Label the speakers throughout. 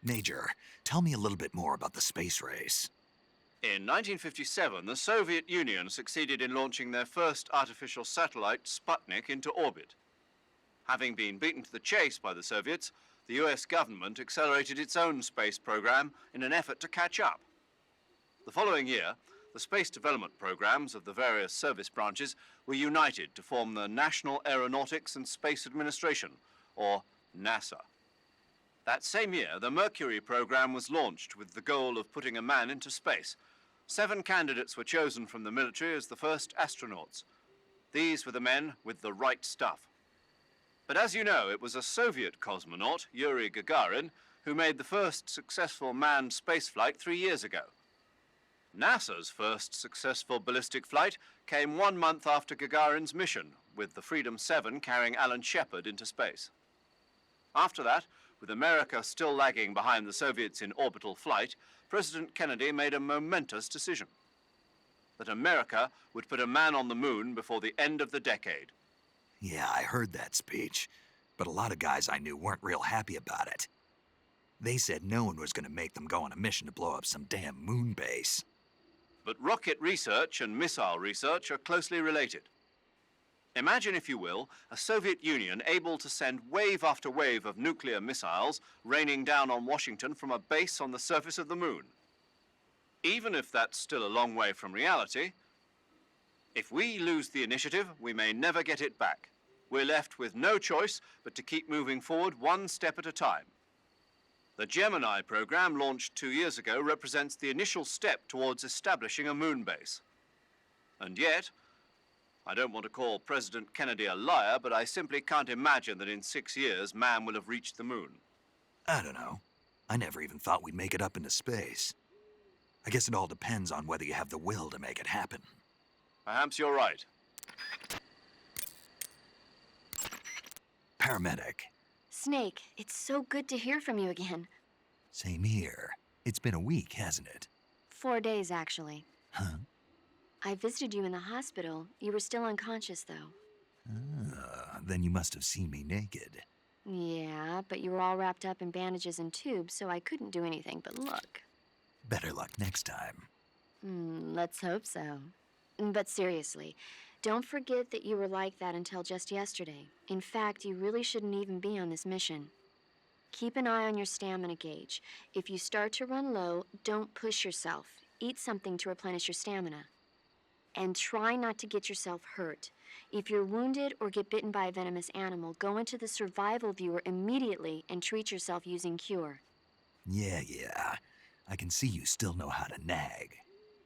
Speaker 1: Major, tell me a little bit more about the space race.
Speaker 2: In 1957, the Soviet Union succeeded in launching their first artificial satellite, Sputnik, into orbit. Having been beaten to the chase by the Soviets, the US government accelerated its own space program in an effort to catch up. The following year, the space development programs of the various service branches were united to form the National Aeronautics and Space Administration, or NASA. That same year, the Mercury program was launched with the goal of putting a man into space. 7 candidates were chosen from the military as the first astronauts. These were the men with the right stuff. But as you know, it was a Soviet cosmonaut, Yuri Gagarin, who made the first successful manned spaceflight 3 years ago. NASA's first successful ballistic flight came 1 month after Gagarin's mission, with the Freedom 7 carrying Alan Shepard into space. After that, with America still lagging behind the Soviets in orbital flight, President Kennedy made a momentous decision: that America would put a man on the moon before the end of the decade.
Speaker 1: Yeah, I heard that speech, but a lot of guys I knew weren't real happy about it. They said no one was going to make them go on a mission to blow up some damn moon base.
Speaker 2: But rocket research and missile research are closely related. Imagine, if you will, a Soviet Union able to send wave after wave of nuclear missiles raining down on Washington from a base on the surface of the moon. Even if that's still a long way from reality, if we lose the initiative, we may never get it back. We're left with no choice but to keep moving forward 1 step at a time. The Gemini program, launched 2 years ago, represents the initial step towards establishing a moon base. And yet, I don't want to call President Kennedy a liar, but I simply can't imagine that in 6 years man will have reached the moon.
Speaker 1: I don't know. I never even thought we'd make it up into space. I guess it all depends on whether you have the will to make it happen.
Speaker 2: Perhaps you're right.
Speaker 1: Paramedic.
Speaker 3: Snake, it's so good to hear from you again.
Speaker 1: Same here. It's been a week, hasn't it?
Speaker 3: 4 days, actually.
Speaker 1: Huh?
Speaker 3: I visited you in the hospital. You were still unconscious, though.
Speaker 1: Then you must have seen me naked.
Speaker 3: Yeah, but you were all wrapped up in bandages and tubes, so I couldn't do anything but look.
Speaker 1: Better luck next time.
Speaker 3: Let's hope so. But seriously, don't forget that you were like that until just yesterday. In fact, you really shouldn't even be on this mission. Keep an eye on your stamina gauge. If you start to run low, don't push yourself. Eat something to replenish your stamina. And try not to get yourself hurt. If you're wounded or get bitten by a venomous animal, go into the survival viewer immediately and treat yourself using Cure.
Speaker 1: Yeah. I can see you still know how to nag.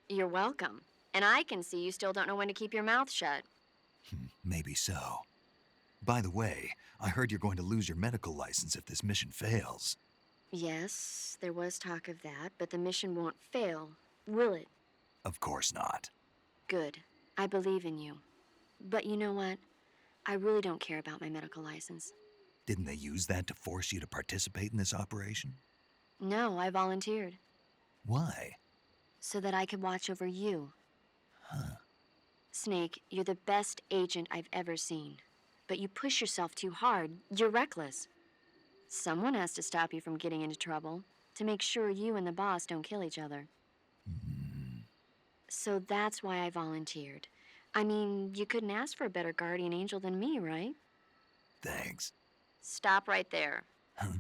Speaker 3: You're welcome. And I can see you still don't know when to keep your mouth shut.
Speaker 1: Maybe so. By the way, I heard you're going to lose your medical license if this mission fails.
Speaker 3: Yes, there was talk of that, but the mission won't fail, will it?
Speaker 1: Of course not.
Speaker 3: Good. I believe in you. But you know what? I really don't care about my medical license.
Speaker 1: Didn't they use that to force you to participate in this operation?
Speaker 3: No, I volunteered.
Speaker 1: Why?
Speaker 3: So that I could watch over you.
Speaker 1: Huh.
Speaker 3: Snake, you're the best agent I've ever seen. But you push yourself too hard. You're reckless. Someone has to stop you from getting into trouble, to make sure you and the boss don't kill each other. So that's why I volunteered. I mean, you couldn't ask for a better guardian angel than me, right?
Speaker 1: Thanks.
Speaker 3: Stop right there.
Speaker 1: Huh?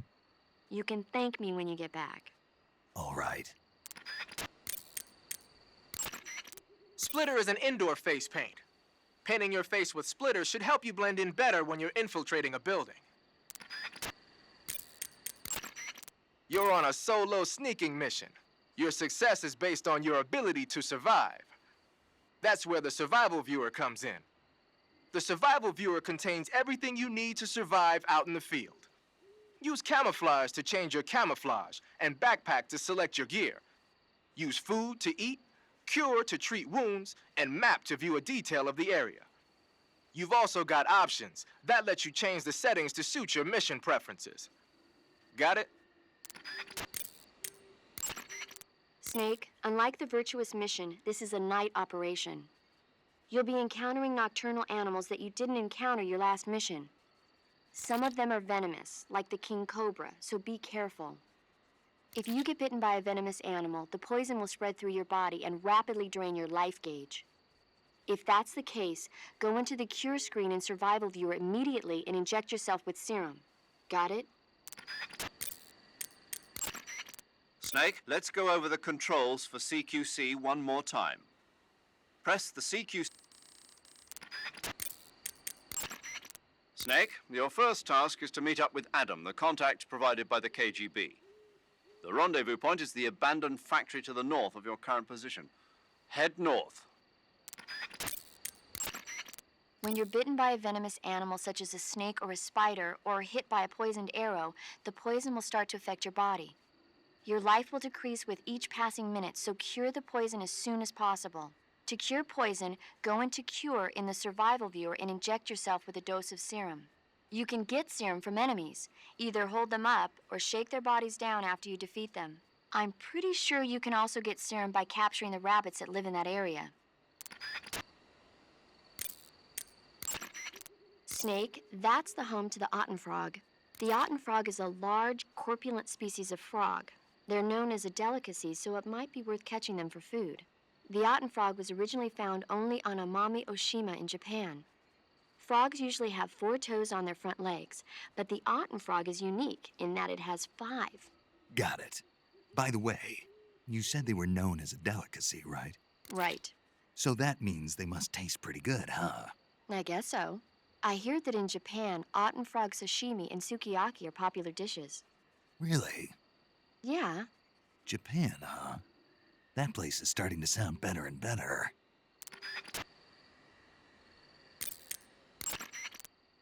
Speaker 3: You can thank me when you get back.
Speaker 1: All right.
Speaker 4: Splitter is an indoor face paint. Painting your face with splitter should help you blend in better when you're infiltrating a building. You're on a solo sneaking mission. Your success is based on your ability to survive. That's where the survival viewer comes in. The survival viewer contains everything you need to survive out in the field. Use camouflage to change your camouflage and backpack to select your gear. Use food to eat, Cure to treat wounds, and Map to view a detail of the area. You've also got options that let you change the settings to suit your mission preferences. Got it?
Speaker 3: Snake, unlike the Virtuous mission, this is a night operation. You'll be encountering nocturnal animals that you didn't encounter your last mission. Some of them are venomous, like the king cobra, so be careful. If you get bitten by a venomous animal, the poison will spread through your body and rapidly drain your life gauge. If that's the case, go into the cure screen and survival viewer immediately and inject yourself with serum. Got it?
Speaker 2: Snake, let's go over the controls for CQC one more time. Press the CQC. Snake, your first task is to meet up with Adam, the contact provided by the KGB. The rendezvous point is the abandoned factory to the north of your current position. Head north.
Speaker 3: When you're bitten by a venomous animal such as a snake or a spider, or hit by a poisoned arrow, the poison will start to affect your body. Your life will decrease with each passing minute, so cure the poison as soon as possible. To cure poison, go into Cure in the survival viewer and inject yourself with a dose of serum. You can get serum from enemies. Either hold them up or shake their bodies down after you defeat them. I'm pretty sure you can also get serum by capturing the rabbits that live in that area. Snake, that's the home to the Otten frog. The Otten frog is a large, corpulent species of frog. They're known as a delicacy, so it might be worth catching them for food. The Otten frog was originally found only on Amami Oshima in Japan. Frogs usually have 4 toes on their front legs, but the Otten frog is unique in that it has 5.
Speaker 1: Got it. By the way, you said they were known as a delicacy, right?
Speaker 3: Right.
Speaker 1: So that means they must taste pretty good, huh?
Speaker 3: I guess so. I hear that in Japan, Otten frog sashimi and sukiyaki are popular dishes.
Speaker 1: Really?
Speaker 3: Yeah.
Speaker 1: Japan, huh? That place is starting to sound better and better.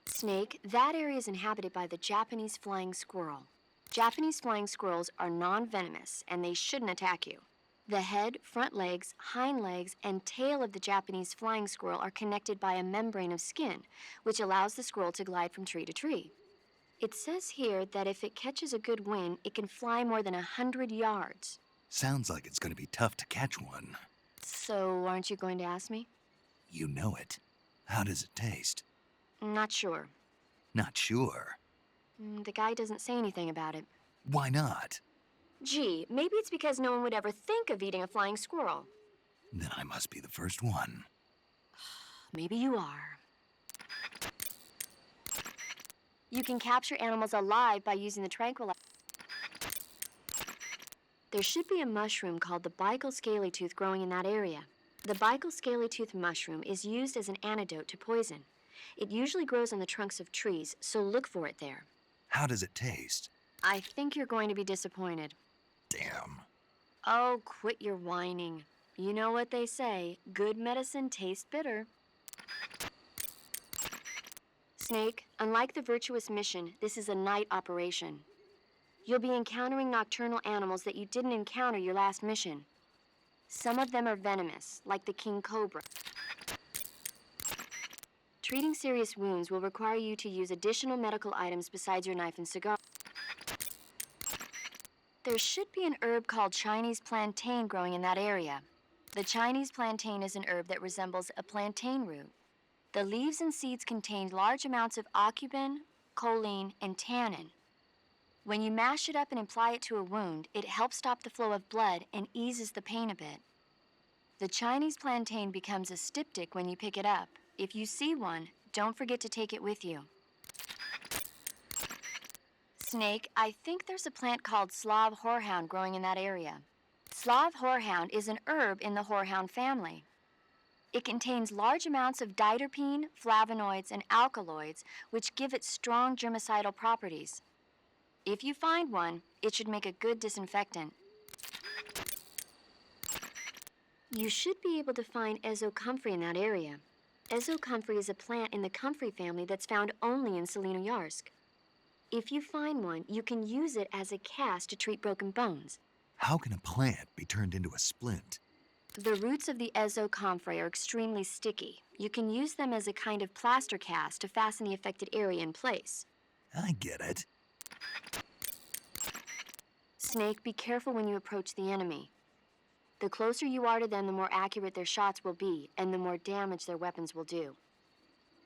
Speaker 3: Snake, that area is inhabited by the Japanese flying squirrel. Japanese flying squirrels are non-venomous, and they shouldn't attack you. The head, front legs, hind legs, and tail of the Japanese flying squirrel are connected by a membrane of skin, which allows the squirrel to glide from tree to tree. It says here that if it catches a good wind, it can fly more than 100 yards.
Speaker 1: Sounds like it's gonna be tough to catch one.
Speaker 3: So, aren't you going to ask me?
Speaker 1: You know it. How does it taste?
Speaker 3: Not sure.
Speaker 1: Not sure.
Speaker 3: The guy doesn't say anything about it.
Speaker 1: Why not?
Speaker 3: Gee, maybe it's because no one would ever think of eating a flying squirrel.
Speaker 1: Then I must be the first one.
Speaker 3: Maybe you are. You can capture animals alive by using the tranquilizer. There should be a mushroom called the Bicol scalytooth growing in that area. The Bicol scalytooth mushroom is used as an antidote to poison. It usually grows on the trunks of trees, so look for it there.
Speaker 1: How does it taste?
Speaker 3: I think you're going to be disappointed.
Speaker 1: Damn.
Speaker 3: Oh, quit your whining. You know what they say, good medicine tastes bitter. Snake, unlike the Virtuous mission, this is a night operation. You'll be encountering nocturnal animals that you didn't encounter your last mission. Some of them are venomous, like the king cobra. Treating serious wounds will require you to use additional medical items besides your knife and cigar. There should be an herb called Chinese plantain growing in that area. The Chinese plantain is an herb that resembles a plantain root. The leaves and seeds contain large amounts of aucubin, choline, and tannin. When you mash it up and apply it to a wound, it helps stop the flow of blood and eases the pain a bit. The Chinese plantain becomes a styptic when you pick it up. If you see one, don't forget to take it with you. Snake, I think there's a plant called Slav horehound growing in that area. Slav horehound is an herb in the horehound family. It contains large amounts of diterpene, flavonoids, and alkaloids, which give it strong germicidal properties. If you find one, it should make a good disinfectant. You should be able to find ezocomfrey in that area. Ezocomfrey is a plant in the comfrey family that's found only in Selenoyarsk. If you find one, you can use it as a cast to treat broken bones.
Speaker 1: How can a plant be turned into a splint?
Speaker 3: The roots of the ezocomfrey are extremely sticky. You can use them as a kind of plaster cast to fasten the affected area in place.
Speaker 1: I get it.
Speaker 3: Snake, be careful when you approach the enemy. The closer you are to them, the more accurate their shots will be, and the more damage their weapons will do.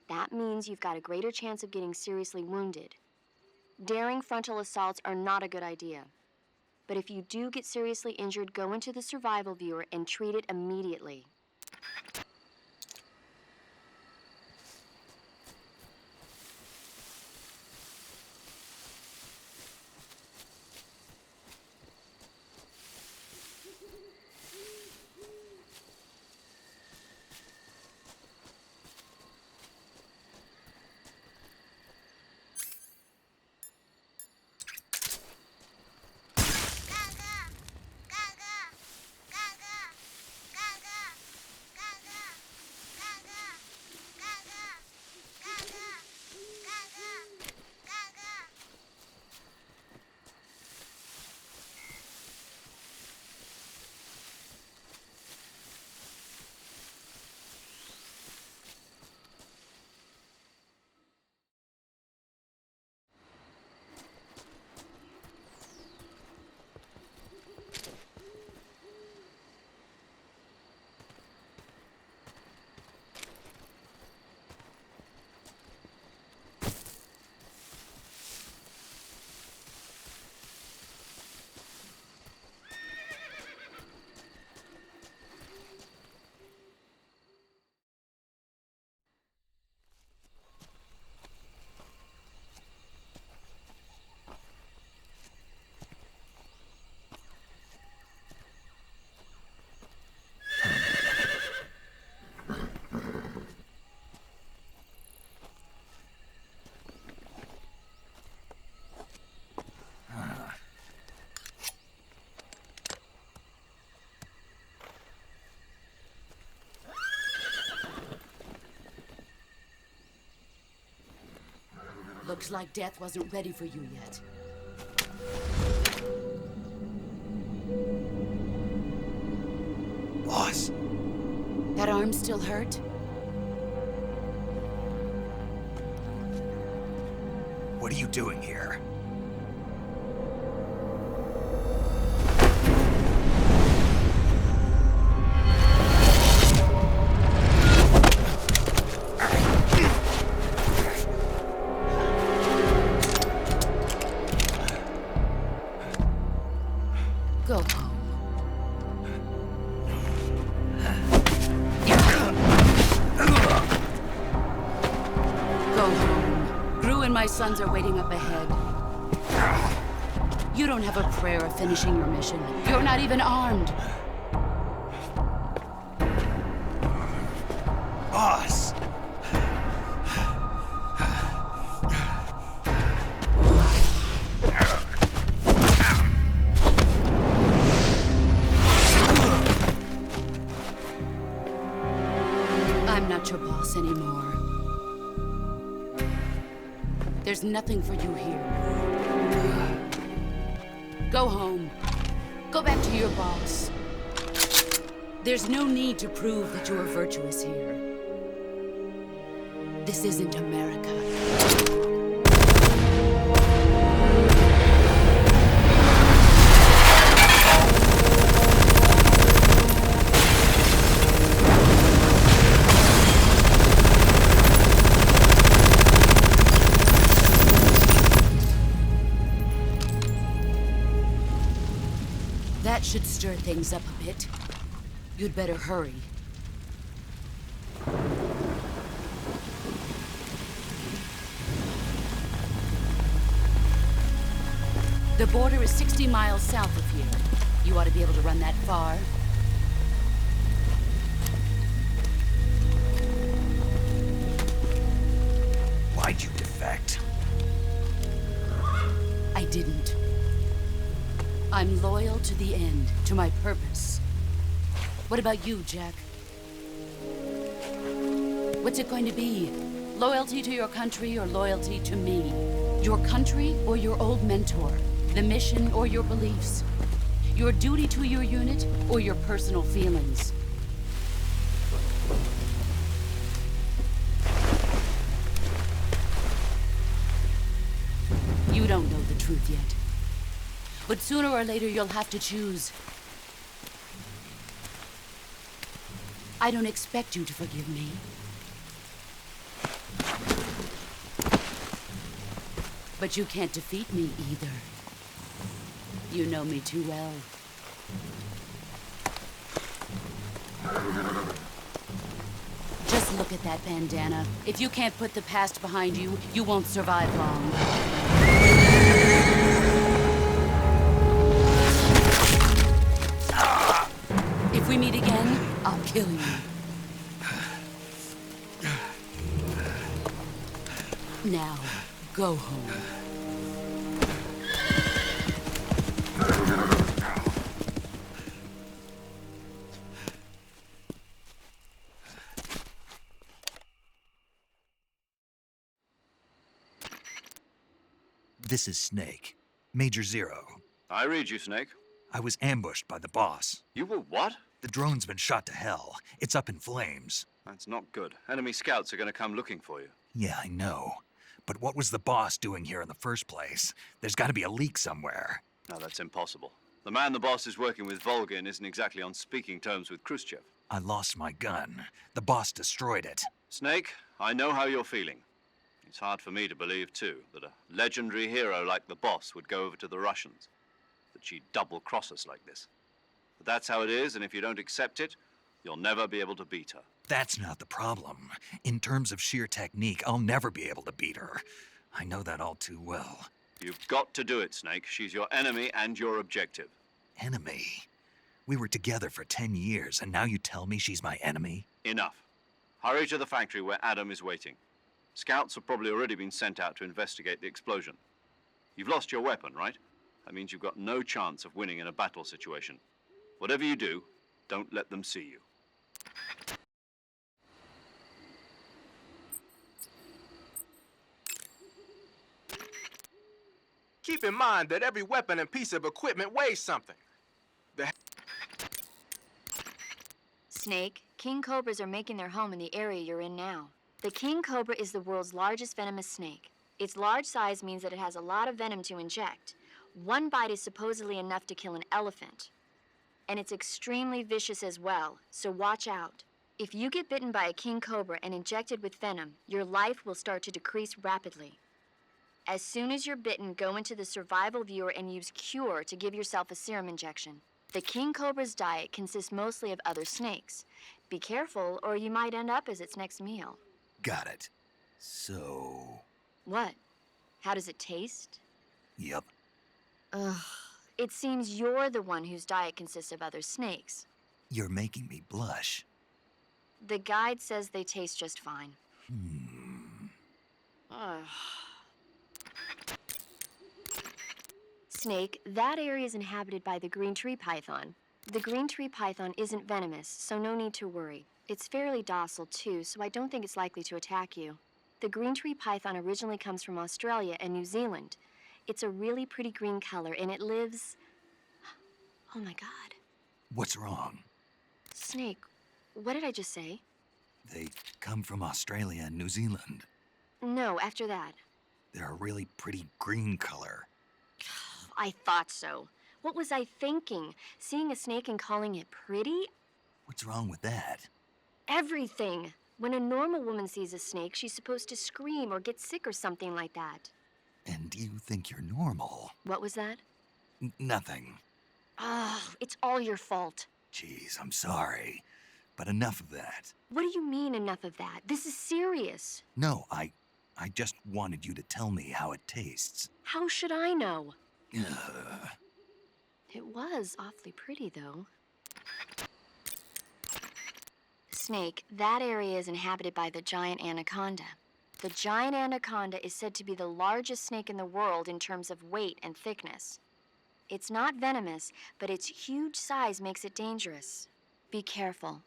Speaker 3: That means you've got a greater chance of getting seriously wounded. Daring frontal assaults are not a good idea. But if you do get seriously injured, go into the survival viewer and treat it immediately.
Speaker 5: Looks like death wasn't ready for you yet.
Speaker 1: Boss,
Speaker 5: That arm still hurt?
Speaker 1: what are you doing here?
Speaker 5: Go home. Go home. Gru and my sons are waiting up ahead. You don't have a prayer of finishing your mission. You're not even armed.
Speaker 1: Boss!
Speaker 5: I'm not your boss anymore. There's nothing for you here. Go home. Go back to your boss. There's no need to prove that you are virtuous here. This isn't America. That should stir things up a bit. You'd better hurry. The border is 60 miles south of here. You ought to be able to run that far.
Speaker 1: Why'd you defect?
Speaker 5: I didn't. I'm loyal to the end, to my purpose. What about you, Jack? What's it going to be? Loyalty to your country or loyalty to me? Your country or your old mentor? The mission or your beliefs? Your duty to your unit or your personal feelings? You don't know the truth yet. But sooner or later, you'll have to choose. I don't expect you to forgive me. But you can't defeat me either. You know me too well. Just look at that bandana. If you can't put the past behind you, you won't survive long. If we meet again, I'll kill you. Now, go home.
Speaker 1: This is Snake. Major Zero.
Speaker 2: I read you, Snake.
Speaker 1: I was ambushed by the boss.
Speaker 2: You were what?
Speaker 1: The drone's been shot to hell. It's up in flames.
Speaker 2: That's not good. Enemy scouts are going to come looking for you.
Speaker 1: Yeah, I know. But what was the boss doing here in the first place? There's got to be a leak somewhere.
Speaker 2: No, that's impossible. The man the boss is working with, Volgin, isn't exactly on speaking terms with Khrushchev.
Speaker 1: I lost my gun. The boss destroyed it.
Speaker 2: Snake, I know how you're feeling. It's hard for me to believe, too, that a legendary hero like the boss would go over to the Russians. That she'd double-cross us like this. But that's how it is, and if you don't accept it, you'll never be able to beat her.
Speaker 1: That's not the problem. In terms of sheer technique, I'll never be able to beat her. I know that all too well.
Speaker 2: You've got to do it, Snake. She's your enemy and your objective.
Speaker 1: Enemy? We were together for 10 years, and now you tell me she's my enemy?
Speaker 2: Enough. Hurry to the factory where Adam is waiting. Scouts have probably already been sent out to investigate the explosion. You've lost your weapon, right? That means you've got no chance of winning in a battle situation. Whatever you do, don't let them see you.
Speaker 4: Keep in mind that every weapon and piece of equipment weighs something.
Speaker 3: Snake, king cobras are making their home in the area you're in now. The king cobra is the world's largest venomous snake. Its large size means that it has a lot of venom to inject. One bite is supposedly enough to kill an elephant. And it's extremely vicious as well, so watch out. If you get bitten by a king cobra and injected with venom, your life will start to decrease rapidly. As soon as you're bitten, go into the survival viewer and use Cure to give yourself a serum injection. The king cobra's diet consists mostly of other snakes. Be careful, or you might end up as its next meal.
Speaker 1: Got it. So...
Speaker 3: What? How does it taste?
Speaker 1: Yep.
Speaker 3: Ugh. It seems you're the one whose diet consists of other snakes.
Speaker 1: You're making me blush.
Speaker 3: The guide says they taste just fine. Ugh. Snake, that area is inhabited by the green tree python. The green tree python isn't venomous, so no need to worry. It's fairly docile too, so I don't think it's likely to attack you. The green tree python originally comes from Australia and New Zealand. It's a really pretty green color, and it lives... Oh my God.
Speaker 1: What's wrong?
Speaker 3: Snake, what did I just say?
Speaker 1: They come from Australia and New Zealand.
Speaker 3: No, after that.
Speaker 1: They're a really pretty green color.
Speaker 3: I thought so. What was I thinking? Seeing a snake and calling it pretty?
Speaker 1: What's wrong with that?
Speaker 3: Everything. When a normal woman sees a snake, she's supposed to scream or get sick or something like that.
Speaker 1: And you think you're normal?
Speaker 3: What was that?
Speaker 1: Nothing.
Speaker 3: Oh, it's all your fault.
Speaker 1: Jeez, I'm sorry. But enough of that.
Speaker 3: What do you mean, enough of that? This is serious.
Speaker 1: No, I just wanted you to tell me how it tastes.
Speaker 3: How should I know?
Speaker 1: Ugh.
Speaker 3: It was awfully pretty, though. Snake, that area is inhabited by the giant anaconda. The giant anaconda is said to be the largest snake in the world in terms of weight and thickness. It's not venomous, but its huge size makes it dangerous. Be careful.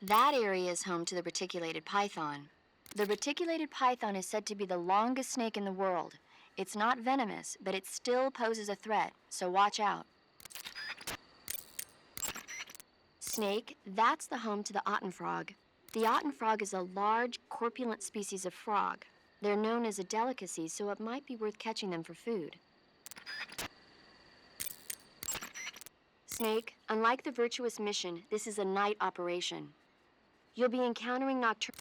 Speaker 3: That area is home to the reticulated python. The reticulated python is said to be the longest snake in the world. It's not venomous, but it still poses a threat, so watch out. Snake, that's the home to the otten frog. The otten frog is a large, corpulent species of frog. They're known as a delicacy, so it might be worth catching them for food. Snake, unlike the Virtuous mission, this is a night operation. You'll be encountering nocturnal...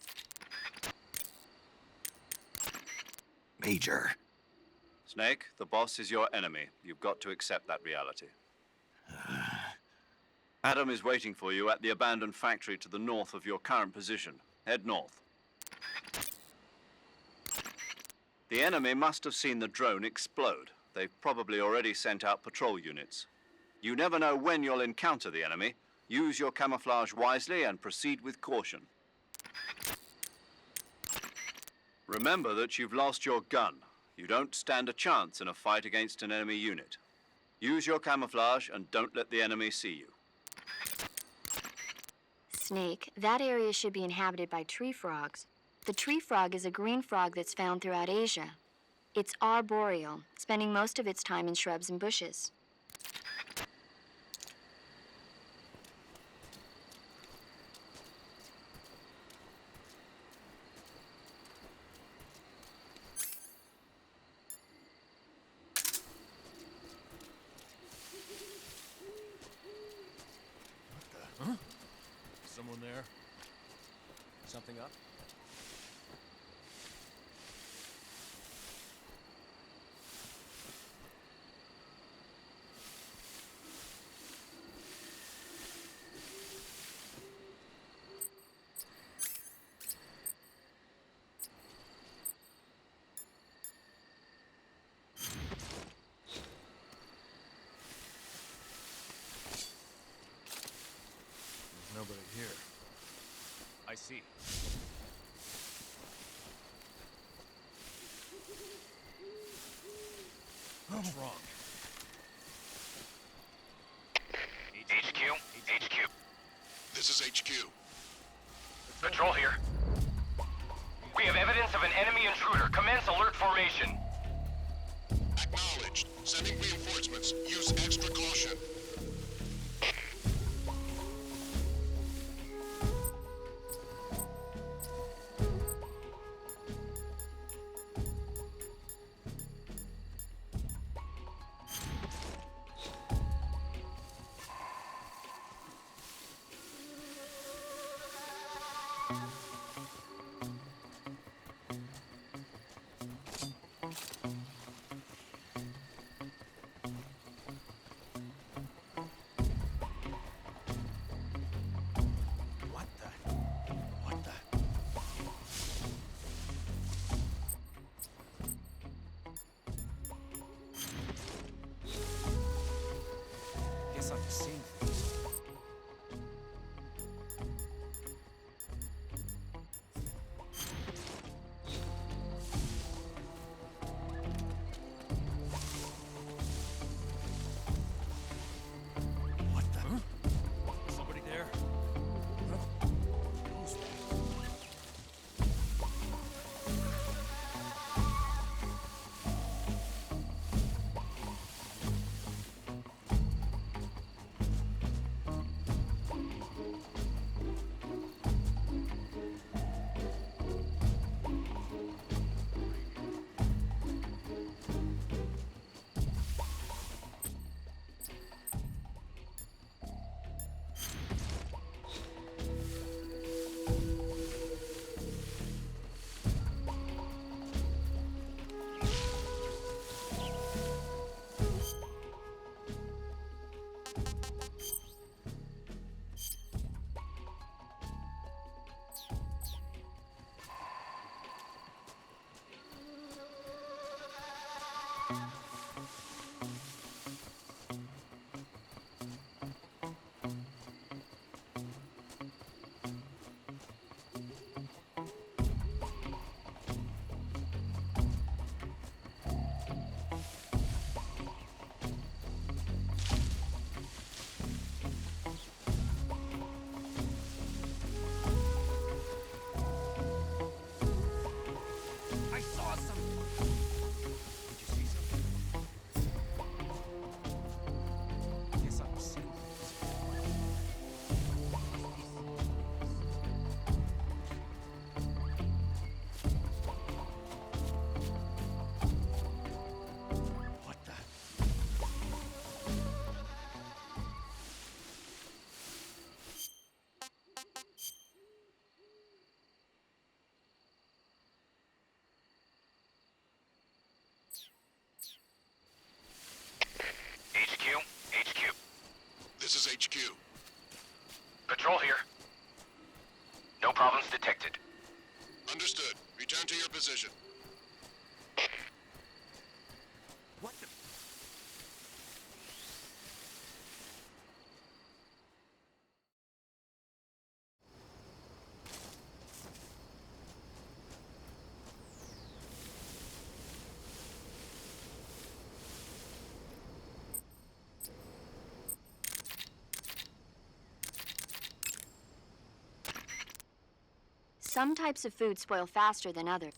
Speaker 1: Major,
Speaker 2: Snake, the boss is your enemy. You've got to accept that reality. Adam is waiting for you at the abandoned factory to the north of your current position. Head north. The enemy must have seen the drone explode. They've probably already sent out patrol units. You never know when you'll encounter the enemy. Use your camouflage wisely and proceed with caution. Remember that you've lost your gun. You don't stand a chance in a fight against an enemy unit. Use your camouflage and don't let the enemy see you.
Speaker 3: Snake, that area should be inhabited by tree frogs. The tree frog is a green frog that's found throughout Asia. It's arboreal, spending most of its time in shrubs and bushes.
Speaker 6: Someone there? Something up? There's nobody here. I see. What's wrong?
Speaker 7: HQ.
Speaker 8: This is HQ.
Speaker 7: Patrol here. We have evidence of an enemy intruder. Commence alert formation.
Speaker 8: Acknowledged. Sending reinforcements. Use extra caution.
Speaker 6: What the? Guess I'm seeing things. What the? Huh? Somebody there? Huh? Who's that? I saw something. Did you see something? Guess I'm seeing things. What the?
Speaker 8: position.
Speaker 1: What the?
Speaker 3: Some types of food spoil faster than others.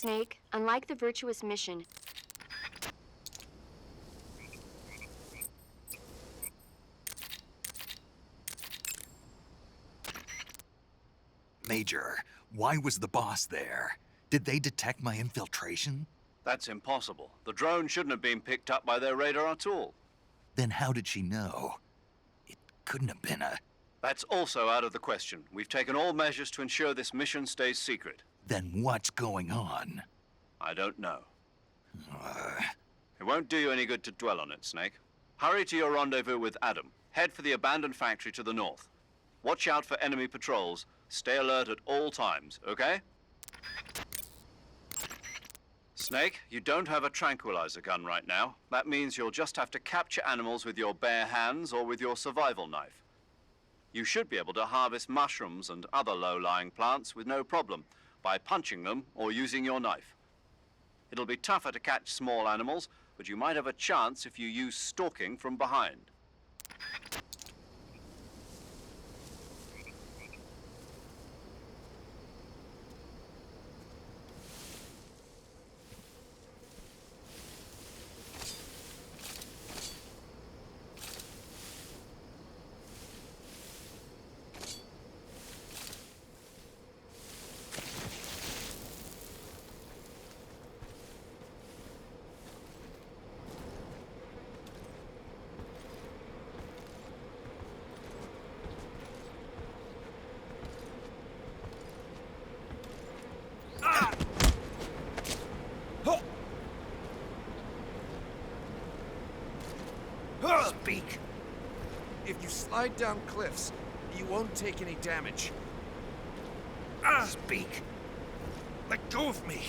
Speaker 3: Snake, unlike the virtuous mission,
Speaker 1: Major, why was the boss there? Did they detect my infiltration?
Speaker 2: That's impossible. The drone shouldn't have been picked up by their radar at all.
Speaker 1: Then how did she know? It couldn't have been a...
Speaker 2: That's also out of the question. We've taken all measures to ensure this mission stays secret.
Speaker 1: Then what's going on?
Speaker 2: I don't know.
Speaker 1: Uh,
Speaker 2: It won't do you any good to dwell on it, Snake. Hurry to your rendezvous with Adam. Head for the abandoned factory to the north. Watch out for enemy patrols. Stay alert at all times, okay? Snake, you don't have a tranquilizer gun right now. That means you'll just have to capture animals with your bare hands or with your survival knife. You should be able to harvest mushrooms and other low-lying plants with no problem by punching them or using your knife. It'll be tougher to catch small animals, but you might have a chance if you use stalking from behind.
Speaker 1: Speak.
Speaker 6: If you slide down cliffs, you won't take any damage.
Speaker 1: Speak. Let go of me.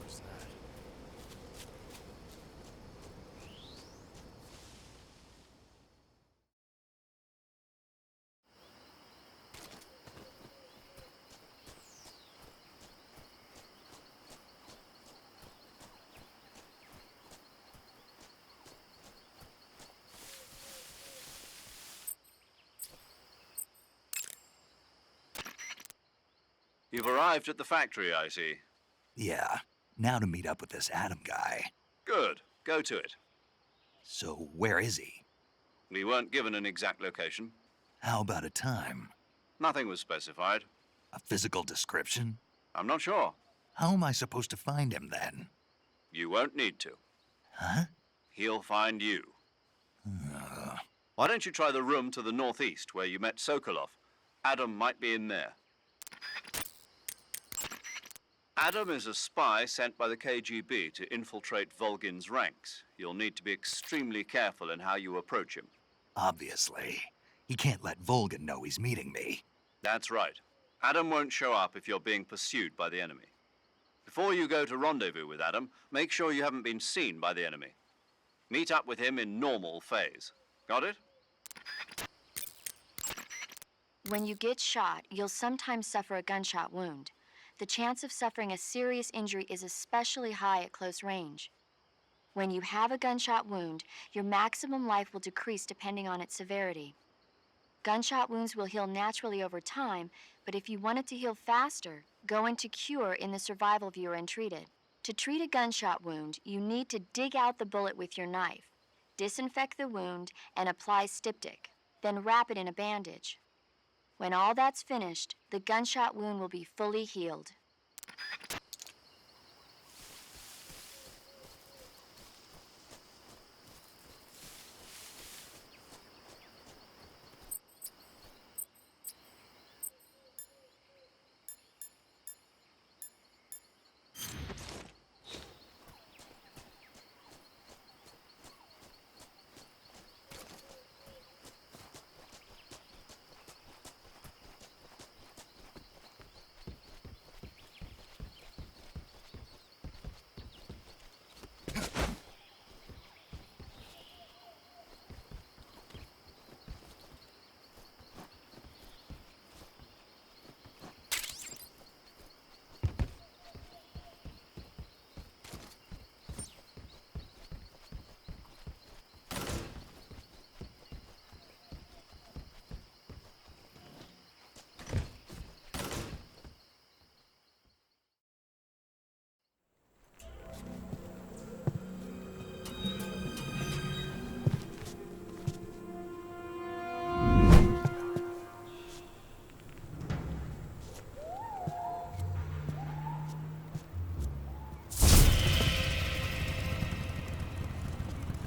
Speaker 6: What's that?
Speaker 2: You've arrived at the factory, I see.
Speaker 1: Yeah, now to meet up with this Adam guy.
Speaker 2: Good. Go to it.
Speaker 1: So where is he?
Speaker 2: We weren't given an exact location.
Speaker 1: How about a time?
Speaker 2: Nothing was specified.
Speaker 1: A physical description?
Speaker 2: I'm not sure.
Speaker 1: How am I supposed to find him then?
Speaker 2: You won't need to.
Speaker 1: Huh?
Speaker 2: He'll find you. Why don't you try the room to the northeast where you met Sokolov? Adam might be in there. Adam is a spy sent by the KGB to infiltrate Volgin's ranks. You'll need to be extremely careful in how you approach him.
Speaker 1: Obviously. He can't let Volgin know he's meeting me.
Speaker 2: That's right. Adam won't show up if you're being pursued by the enemy. Before you go to rendezvous with Adam, make sure you haven't been seen by the enemy. Meet up with him in normal phase. Got it?
Speaker 3: when you get shot, you'll sometimes suffer a gunshot wound. The chance of suffering a serious injury is especially high at close range. When you have a gunshot wound, your maximum life will decrease depending on its severity. Gunshot wounds will heal naturally over time, but if you want it to heal faster, go into Cure in the survival viewer and treat it. To treat a gunshot wound, you need to dig out the bullet with your knife, disinfect the wound, and apply styptic. Then wrap it in a bandage. When all that's finished, the gunshot wound will be fully healed.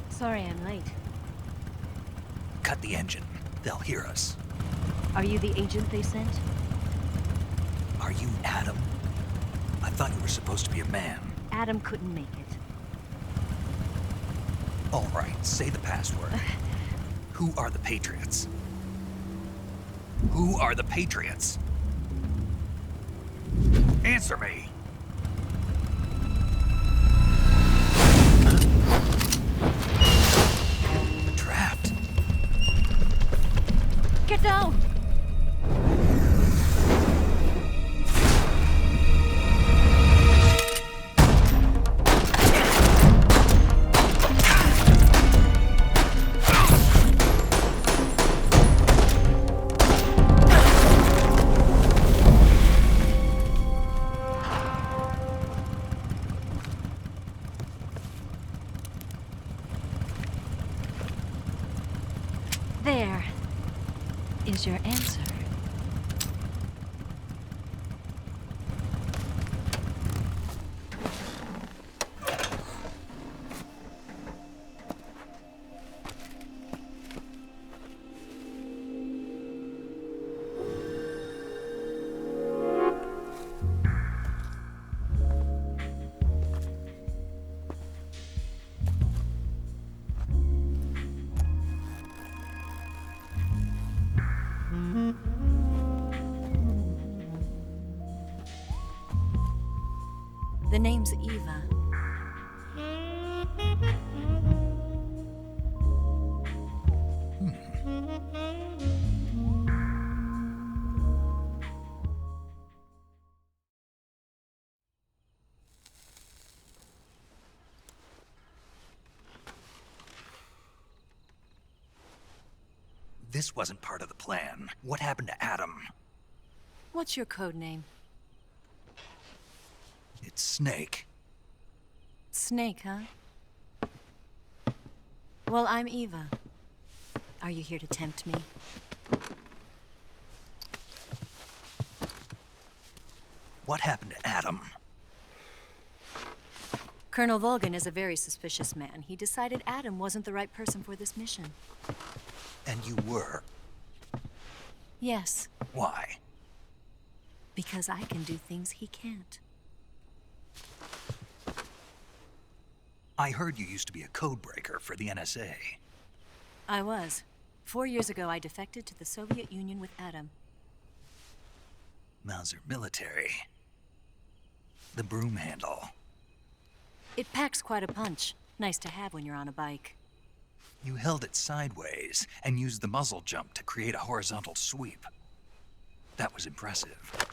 Speaker 9: Sorry I'm late.
Speaker 1: Cut the engine. They'll hear us.
Speaker 9: Are you the agent they sent?
Speaker 1: Are you Adam? I thought you were supposed to be a man.
Speaker 9: Adam couldn't make it.
Speaker 1: All right, say the password. Who are the Patriots? Who are the Patriots? Answer me! Trapped.
Speaker 9: Get down! There is your answer. The name's Eva.
Speaker 1: This wasn't part of the plan. What happened to Adam?
Speaker 9: What's your code name?
Speaker 1: It's Snake.
Speaker 9: Snake, huh? Well, I'm Eva. Are you here to tempt me?
Speaker 1: What happened to Adam?
Speaker 9: Colonel Volgan is a very suspicious man. He decided Adam wasn't the right person for this mission.
Speaker 1: And you were.
Speaker 9: Yes,
Speaker 1: Why?
Speaker 9: because I can do things he can't.
Speaker 1: I heard you used to be a codebreaker for the NSA.
Speaker 9: I was. 4 years ago, I defected to the Soviet Union with Adam.
Speaker 1: Mauser military. The broom handle.
Speaker 9: It packs quite a punch. Nice to have when you're on a bike.
Speaker 1: You held it sideways and used the muzzle jump to create a horizontal sweep. That was impressive.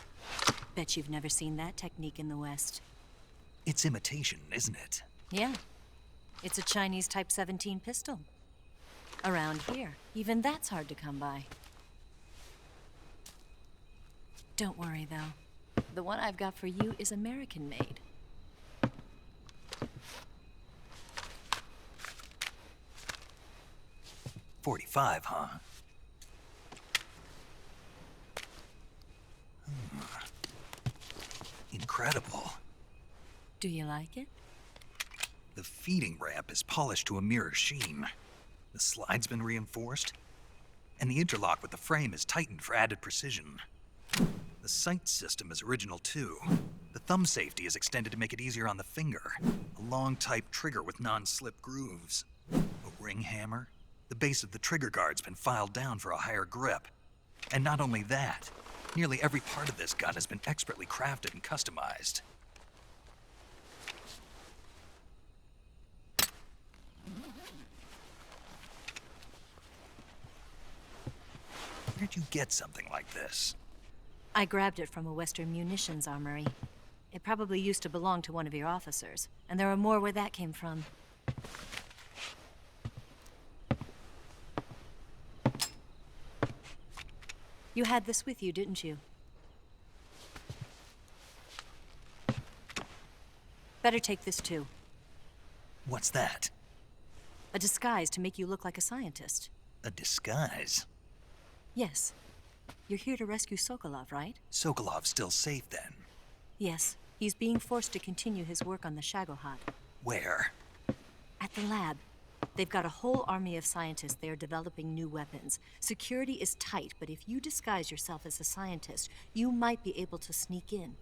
Speaker 9: Bet you've never seen that technique in the West.
Speaker 1: It's imitation, isn't it?
Speaker 9: Yeah. It's a Chinese Type 17 pistol. Around here, even that's hard to come by. Don't worry, though. The one I've got for you is American-made.
Speaker 1: .45, huh? Incredible.
Speaker 9: Do you like it?
Speaker 1: The feeding ramp is polished to a mirror sheen. The slide's been reinforced, and the interlock with the frame is tightened for added precision. The sight system is original too. The thumb safety is extended to make it easier on the finger. A long type trigger with non-slip grooves. A ring hammer. The base of the trigger guard's been filed down for a higher grip. And not only that, nearly every part of this gun has been expertly crafted and customized. Where'd you get something like this?
Speaker 9: I grabbed it from a Western munitions armory. It probably used to belong to one of your officers, and there are more where that came from. You had this with you, didn't you? Better take this too.
Speaker 1: What's that?
Speaker 9: A disguise to make you look like a scientist.
Speaker 1: A disguise?
Speaker 9: Yes. You're here to rescue Sokolov, right?
Speaker 1: Sokolov's still safe then?
Speaker 9: Yes. He's being forced to continue his work on the Shagohod.
Speaker 1: Where?
Speaker 9: At the lab. They've got a whole army of scientists there developing new weapons. Security is tight, but if you disguise yourself as a scientist, you might be able to sneak in.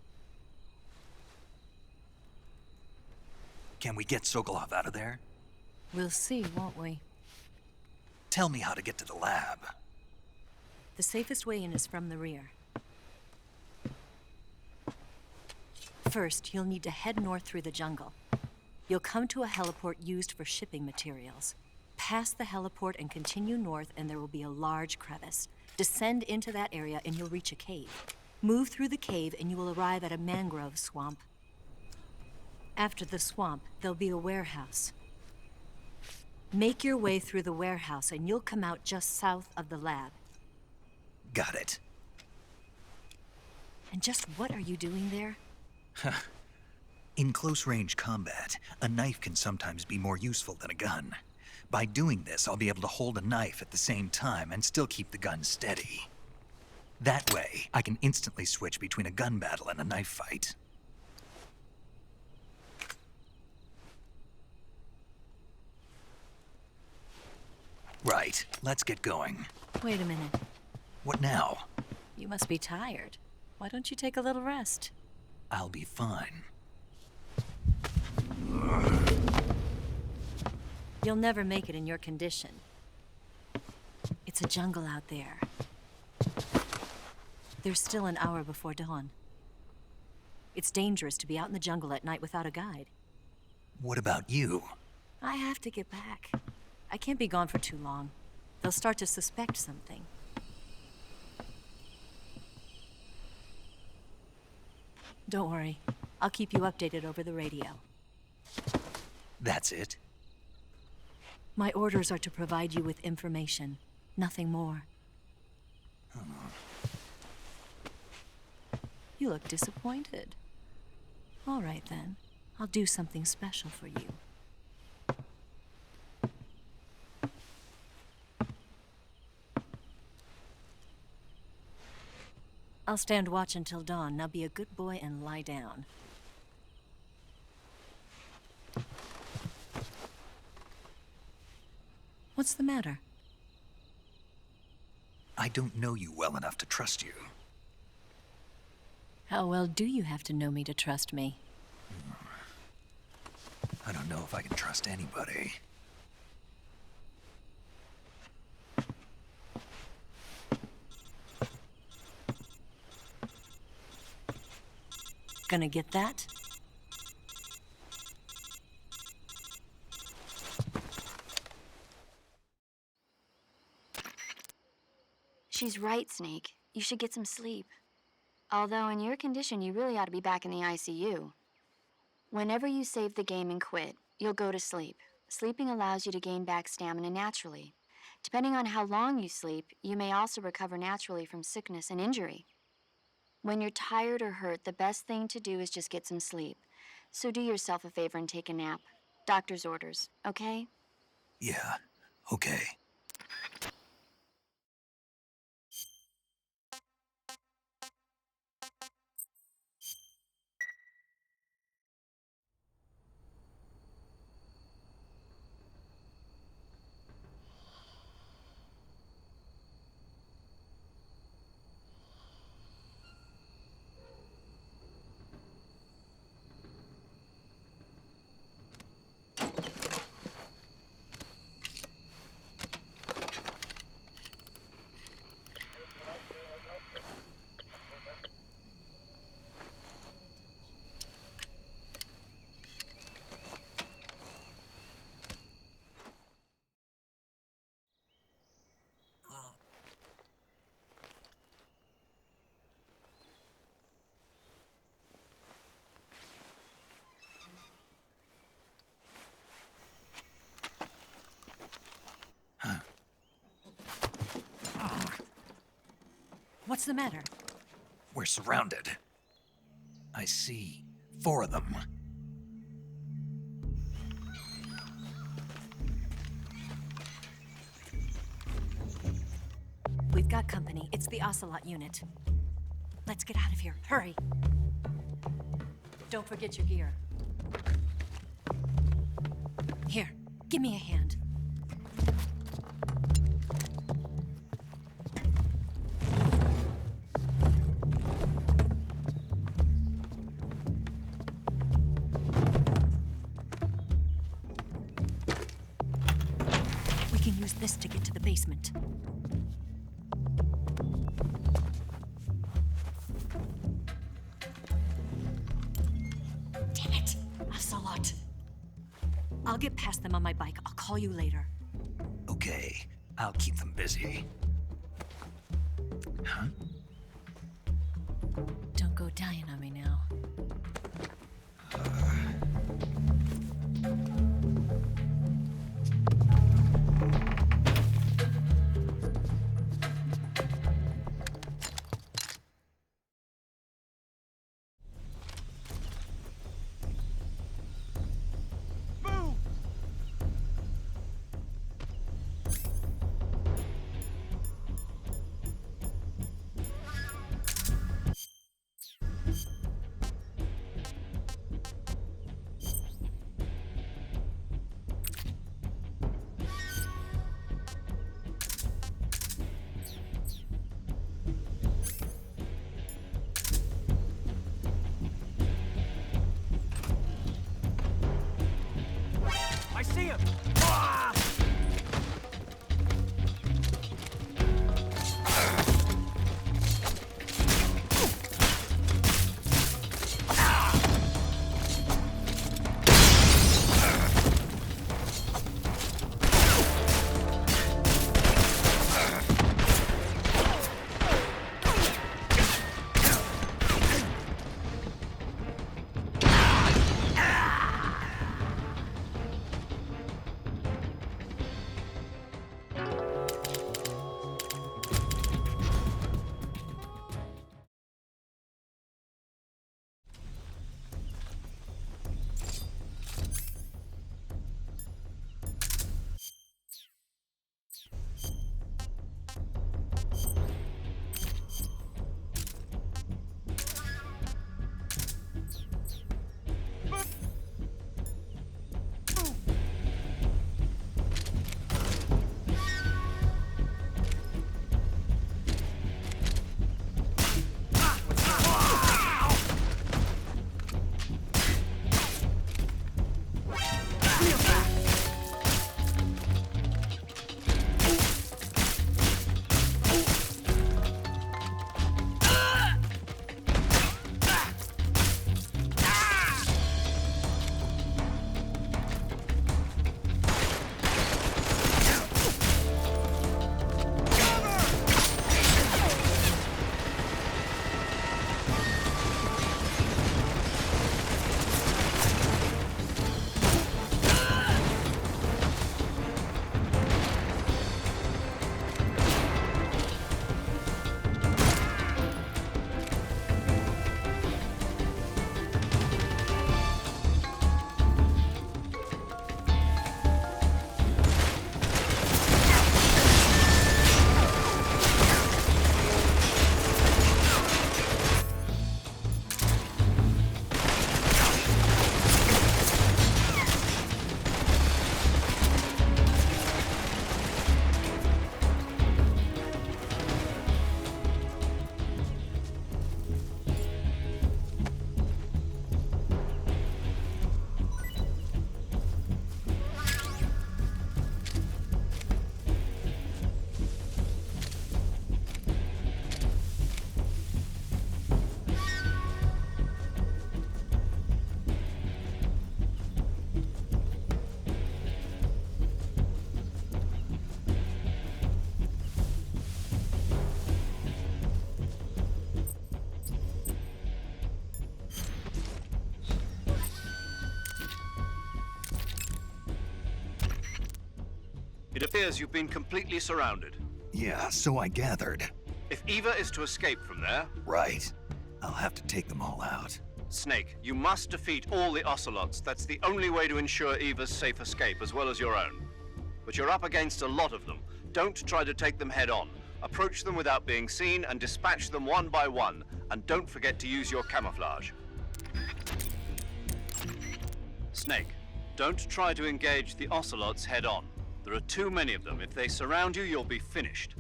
Speaker 1: Can we get Sokolov out of there?
Speaker 9: We'll see, won't we?
Speaker 1: Tell me how to get to the lab.
Speaker 9: The safest way in is from the rear. First, you'll need to head north through the jungle. You'll come to a heliport used for shipping materials. Pass the heliport and continue north, and there will be a large crevice. Descend into that area and you'll reach a cave. Move through the cave and you will arrive at a mangrove swamp. After the swamp, there'll be a warehouse. Make your way through the warehouse and you'll come out just south of the lab.
Speaker 1: Got it.
Speaker 9: And just what are you doing there?
Speaker 1: In close-range combat, a knife can sometimes be more useful than a gun. By doing this, I'll be able to hold a knife at the same time and still keep the gun steady. That way, I can instantly switch between a gun battle and a knife fight. Right, let's get going.
Speaker 9: Wait a minute.
Speaker 1: What now?
Speaker 9: You must be tired. Why don't you take a little rest?
Speaker 1: I'll be fine.
Speaker 9: You'll never make it in your condition. It's a jungle out there. There's still an hour before dawn. It's dangerous to be out in the jungle at night without a guide.
Speaker 1: What about you?
Speaker 9: I have to get back. I can't be gone for too long. They'll start to suspect something. Don't worry. I'll keep you updated over the radio.
Speaker 1: That's it?
Speaker 9: My orders are to provide you with information. Nothing more. You look disappointed. All right, then. I'll do something special for you. I'll stand watch until dawn. Now be a good boy and lie down. What's the matter?
Speaker 1: I don't know you well enough to trust you.
Speaker 9: How well do you have to know me to trust me?
Speaker 1: I don't know if I can trust anybody.
Speaker 9: Gonna get that?
Speaker 3: She's right, Snake. You should get some sleep. Although in your condition, you really ought to be back in the ICU. Whenever you save the game and quit, you'll go to sleep. Sleeping allows you to gain back stamina naturally. Depending on how long you sleep, you may also recover naturally from sickness and injury. When you're tired or hurt, the best thing to do is just get some sleep. So do yourself a favor and take a nap. Doctor's orders, okay?
Speaker 1: Yeah, okay.
Speaker 9: What's the matter?
Speaker 1: We're surrounded. I see 4 of them.
Speaker 9: We've got company. It's the Ocelot unit. Let's get out of here. Hurry. Don't forget your gear. Here, give me a hand. We can use this to get to the basement. Damn it! Ocelot. I'll get past them on my bike. I'll call you later.
Speaker 1: Okay, I'll keep them busy. Huh?
Speaker 9: Don't go dying on me now.
Speaker 2: It appears you've been completely surrounded.
Speaker 1: Yeah, so I gathered.
Speaker 2: If Eva is to escape from there,
Speaker 1: Right. I'll have to take them all out.
Speaker 2: Snake, you must defeat all the Ocelots. That's the only way to ensure Eva's safe escape, as well as your own. But you're up against a lot of them. Don't try to take them head on. Approach them without being seen and dispatch them one by one. And don't forget to use your camouflage. Snake, don't try to engage the Ocelots head on. There are too many of them. If they surround you, you'll be finished.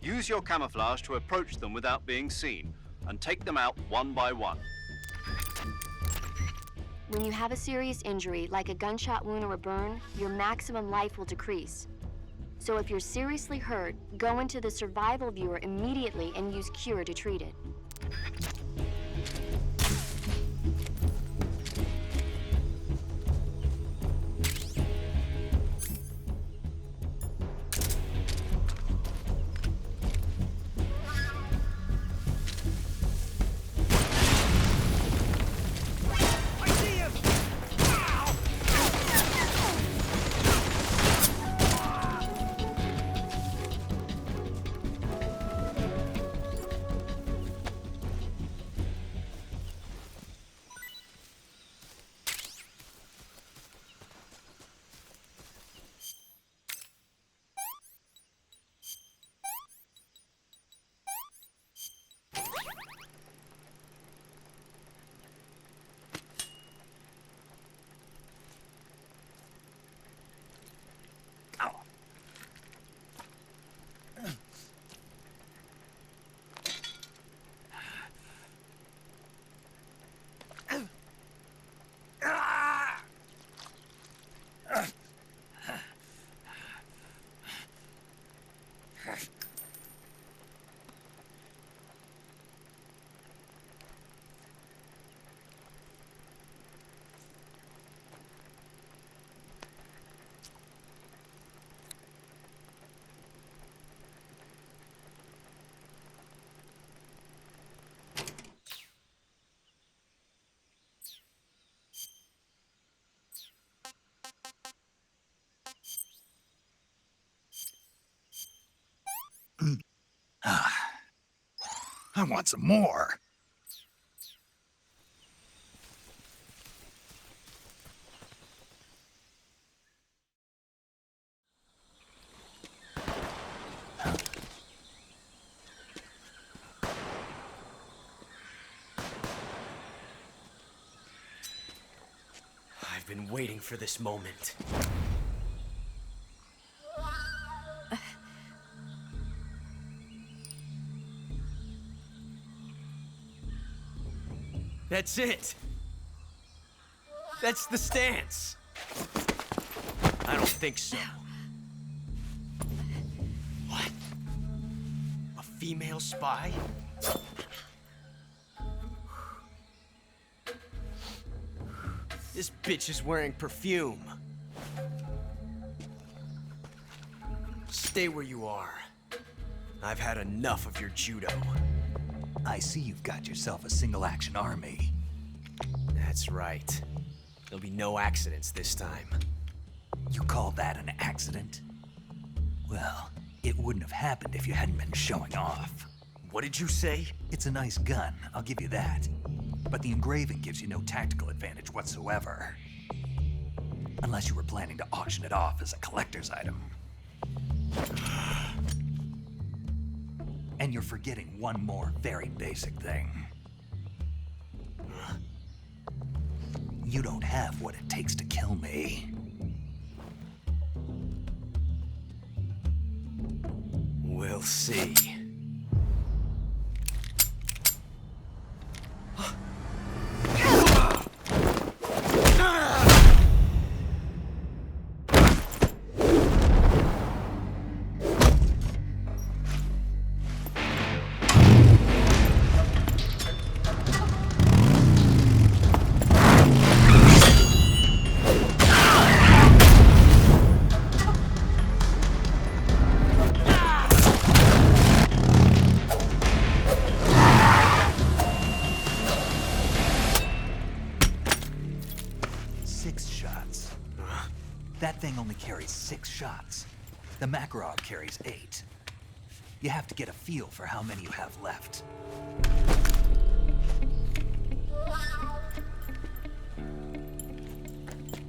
Speaker 2: Use your camouflage to approach them without being seen, and take them out one by one.
Speaker 3: When you have a serious injury, like a gunshot wound or a burn, your maximum life will decrease. So if you're seriously hurt, go into the survival viewer immediately and use Cure to treat it.
Speaker 1: I want some more.
Speaker 6: I've been waiting for this moment. That's it. That's the stance. I don't think so. What? A female spy? This bitch is wearing perfume. Stay where you are. I've had enough of your judo.
Speaker 1: I see you've got yourself a single-action army.
Speaker 6: That's right. There'll be no accidents this time.
Speaker 1: You call that an accident? Well, it wouldn't have happened if you hadn't been showing off.
Speaker 6: What did you say?
Speaker 1: It's a nice gun, I'll give you that. But the engraving gives you no tactical advantage whatsoever. Unless you were planning to auction it off as a collector's item. And you're forgetting one more very basic thing. You don't have what it takes to kill me.
Speaker 6: We'll see.
Speaker 1: That thing only carries 6 shots. The Makarov carries 8. You have to get a feel for how many you have left.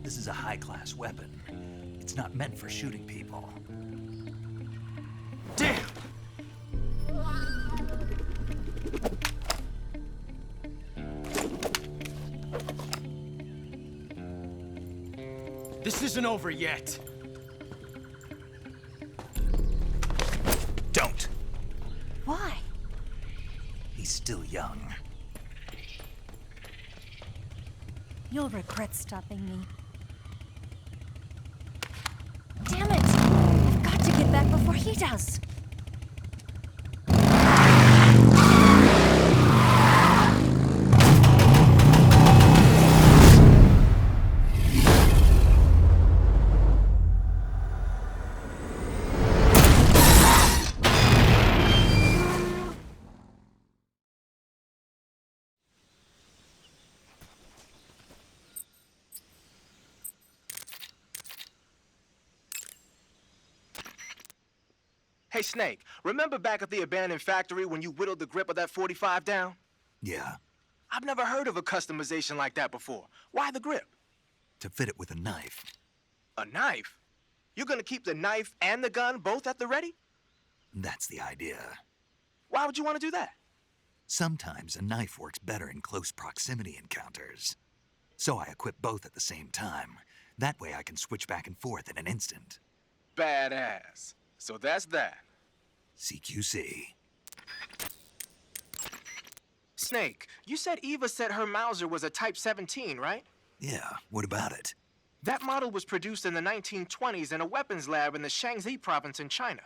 Speaker 1: This is a high-class weapon. It's not meant for shooting people.
Speaker 4: Damn! This isn't over yet.
Speaker 1: Don't!
Speaker 9: Why?
Speaker 1: He's still young.
Speaker 9: You'll regret stopping me. Damn it! I've got to get back before he does.
Speaker 4: Hey, Snake, remember back at the abandoned factory when you whittled the grip of that 45 down?
Speaker 1: Yeah,
Speaker 4: I've never heard of a customization like that before. Why the grip?
Speaker 1: to fit it with a knife.
Speaker 4: A knife? You're gonna keep the knife and the gun both at the ready?
Speaker 1: That's the idea.
Speaker 4: Why would you want to do that?
Speaker 1: Sometimes a knife works better in close proximity encounters. So I equip both at the same time. That way I can switch back and forth in an instant.
Speaker 4: Badass. So that's that.
Speaker 1: CQC.
Speaker 4: Snake, you said Eva said her Mauser was a Type 17, right?
Speaker 1: Yeah, what about it?
Speaker 4: That model was produced in the 1920s in a weapons lab in the Shaanxi province in China.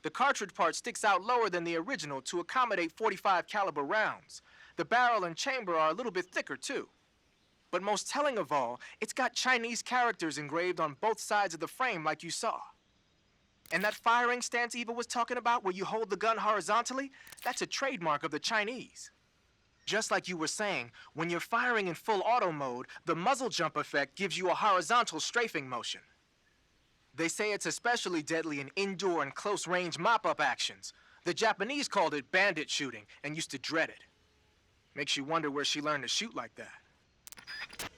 Speaker 4: The cartridge part sticks out lower than the original to accommodate 45 caliber rounds. The barrel and chamber are a little bit thicker too. But most telling of all, it's got Chinese characters engraved on both sides of the frame like you saw. And that firing stance Eva was talking about where you hold the gun horizontally, that's a trademark of the Chinese. Just like you were saying, when you're firing in full auto mode, the muzzle jump effect gives you a horizontal strafing motion. They say it's especially deadly in indoor and close-range mop-up actions. The Japanese called it bandit shooting and used to dread it. Makes you wonder where she learned to shoot like that.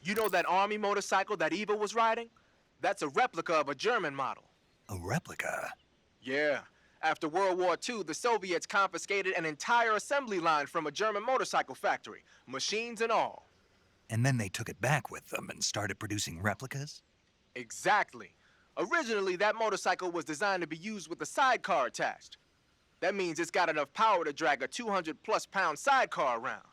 Speaker 4: You know that army motorcycle that Eva was riding? That's a replica of a German model.
Speaker 1: A replica?
Speaker 4: Yeah. After World War II, the Soviets confiscated an entire assembly line from a German motorcycle factory, machines and all.
Speaker 1: And then they took it back with them and started producing replicas?
Speaker 4: Exactly. Originally, that motorcycle was designed to be used with a sidecar attached. That means it's got enough power to drag a 200-plus pound sidecar around.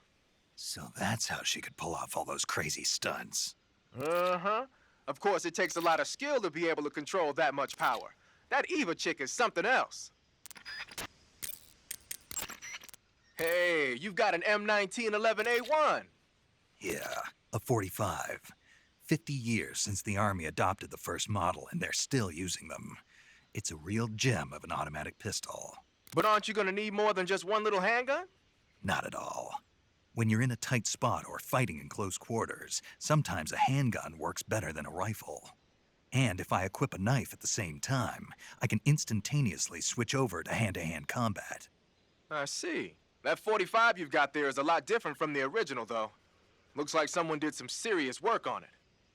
Speaker 1: So that's how she could pull off all those crazy stunts.
Speaker 4: Uh-huh. Of course, it takes a lot of skill to be able to control that much power. That Eva chick is something else. Hey, you've got an M1911A1.
Speaker 1: Yeah, a 45. 50 years since the Army adopted the first model, and they're still using them. It's a real gem of an automatic pistol.
Speaker 4: But aren't you gonna need more than just one little handgun?
Speaker 1: Not at all. When you're in a tight spot or fighting in close quarters, sometimes a handgun works better than a rifle. And if I equip a knife at the same time, I can instantaneously switch over to hand-to-hand combat.
Speaker 4: I see. That 45 you've got there is a lot different from the original, though. Looks like someone did some serious work on it.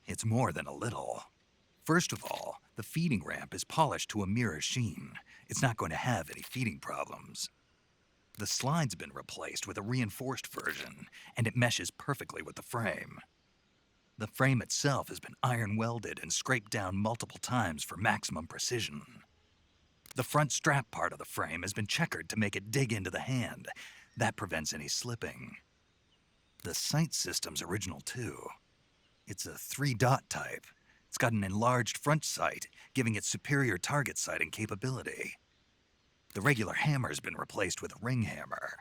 Speaker 1: It's more than a little. First of all, the feeding ramp is polished to a mirror sheen. It's not going to have any feeding problems. The slide's been replaced with a reinforced version, and it meshes perfectly with the frame. The frame itself has been iron welded and scraped down multiple times for maximum precision. The front strap part of the frame has been checkered to make it dig into the hand. That prevents any slipping. The sight system's original too. It's a 3-dot type. It's got an enlarged front sight, giving it superior target sighting capability. The regular hammer's been replaced with a ring hammer.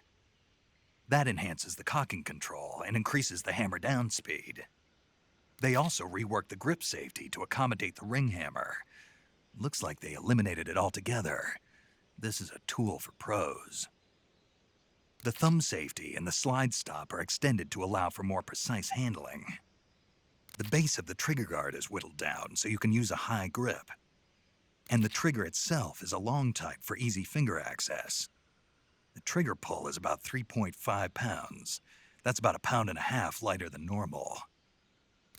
Speaker 1: That enhances the cocking control and increases the hammer down speed. They also reworked the grip safety to accommodate the ring hammer. Looks like they eliminated it altogether. This is a tool for pros. The thumb safety and the slide stop are extended to allow for more precise handling. The base of the trigger guard is whittled down so you can use a high grip. And the trigger itself is a long type for easy finger access. The trigger pull is about 3.5 pounds. That's about 1.5 pounds lighter than normal.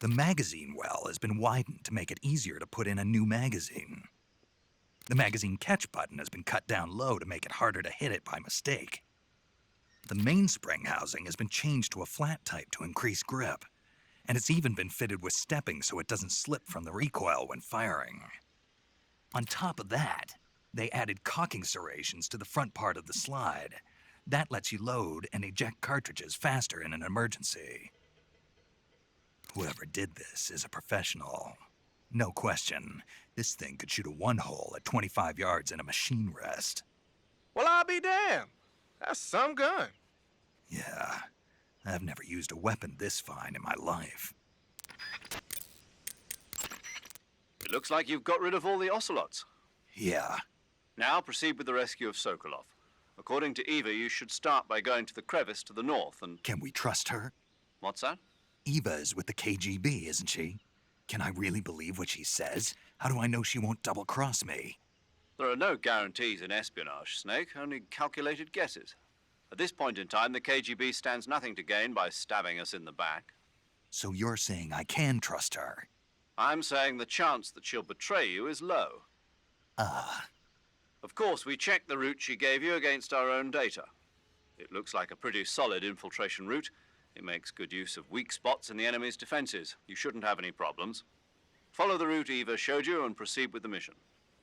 Speaker 1: The magazine well has been widened to make it easier to put in a new magazine. The magazine catch button has been cut down low to make it harder to hit it by mistake. The mainspring housing has been changed to a flat type to increase grip, and it's even been fitted with stepping so it doesn't slip from the recoil when firing. On top of that, they added cocking serrations to the front part of the slide. That lets you load and eject cartridges faster in an emergency. Whoever did this is a professional. No question, this thing could shoot a one-hole at 25 yards in a machine rest.
Speaker 4: Well, I'll be damned. That's some gun.
Speaker 1: Yeah, I've never used a weapon this fine in my life.
Speaker 2: It looks like you've got rid of all the ocelots.
Speaker 1: Yeah.
Speaker 2: Now proceed with the rescue of Sokolov. According to Eva, you should start by going to the crevice to the north and...
Speaker 1: Can we trust her?
Speaker 2: What's that?
Speaker 1: Eva is with the KGB, isn't she? Can I really believe what she says? How do I know she won't double-cross me?
Speaker 2: There are no guarantees in espionage, Snake, only calculated guesses. At this point in time, the KGB stands nothing to gain by stabbing us in the back.
Speaker 1: So you're saying I can trust her?
Speaker 2: I'm saying the chance that she'll betray you is low. Of course, we checked the route she gave you against our own data. It looks like a pretty solid infiltration route. It makes good use of weak spots in the enemy's defenses. You shouldn't have any problems. Follow the route Eva showed you and proceed with the mission.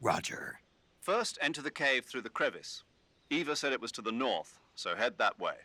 Speaker 1: Roger.
Speaker 2: First, enter the cave through the crevice. Eva said it was to the north, so head that way.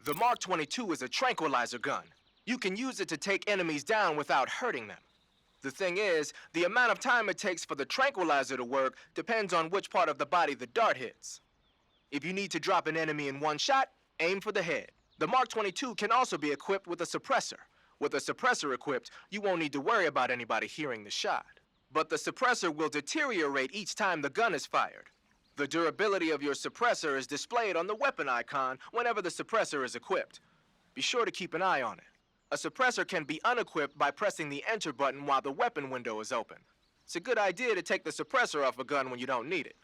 Speaker 4: The Mark 22 is a tranquilizer gun. You can use it to take enemies down without hurting them. The thing is, the amount of time it takes for the tranquilizer to work depends on which part of the body the dart hits. If you need to drop an enemy in one shot, aim for the head. The Mark 22 can also be equipped with a suppressor. With a suppressor equipped, you won't need to worry about anybody hearing the shot. But the suppressor will deteriorate each time the gun is fired. The durability of your suppressor is displayed on the weapon icon whenever the suppressor is equipped. Be sure to keep an eye on it. A suppressor can be unequipped by pressing the enter button while the weapon window is open. It's a good idea to take the suppressor off a gun when you don't need it.